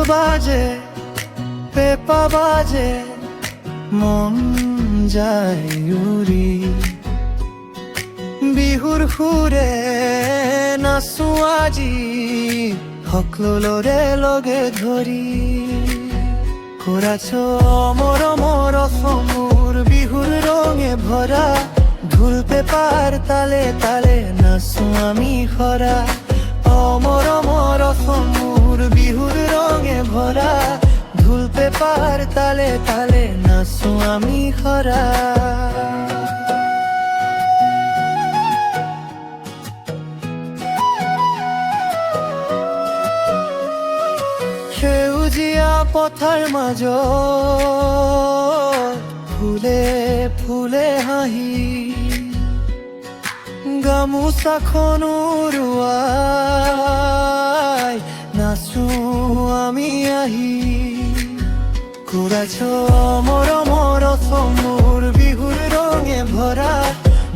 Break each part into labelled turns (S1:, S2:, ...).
S1: বাজে পেপা বাজে মন যায় উৰি বিহুৰ সুৰে নাচো আজি সকলোৰে লগে ধৰি কৰাছ মৰমৰ অসমৰ বিহুৰ ৰঙে ভৰা ঢোল পেপাৰ তালে তালে নাচো আমি খৰা অমৰমৰ অসমৰ বিহুৰ ৰঙে ভৰা ঢোল পেপাৰ তালে তালে নাচো আমি খৰা সেউজীয়া পথাৰ মাজত ফুলে ফুলে হাঁহি গামোচাখন উৰুৱাই নাচো আমি আহি কৰাছ মৰমৰ অসমৰ বিহুৰ ৰঙে ভৰা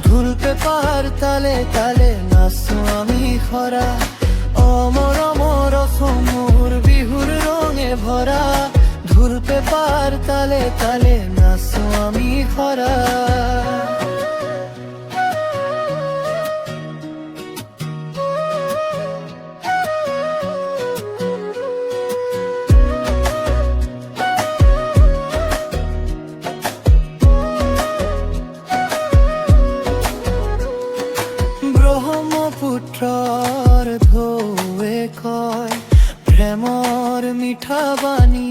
S1: ঢোল পেপাৰ তালে তালে নাচো আমি খৰা অমৰমৰ অসমৰ বিহুৰ ৰঙে ভৰা ঢোল পেপাৰ তালে তালে নাচো আমি খৰা ব্ৰহ্মপুত্ৰৰ ঢৌৱে কয় প্ৰেমৰ মিঠা বাণী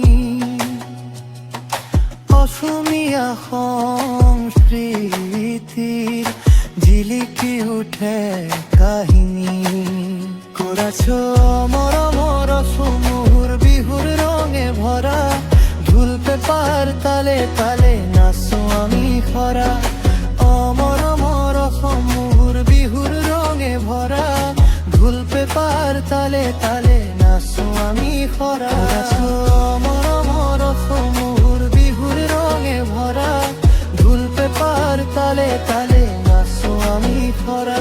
S1: অসমীয়া সংস্কৃতিৰ জিলিকি উঠে কাহিনী কৰাছ মৰমৰ অসমৰ বিহুৰ ৰঙে ভৰা ঢোল পেপাৰ তালে তালে নাচো আমি খৰা অমৰমৰ অসমৰ বিহুৰ ৰঙে ভৰা ঢোল পেপাৰ তালে তালে নাচো আমি খৰা মৰমৰ অসমৰ বিহুৰ ৰঙে ভৰা ঢোল পেপাৰ তালে তালে নাচো আমি খৰা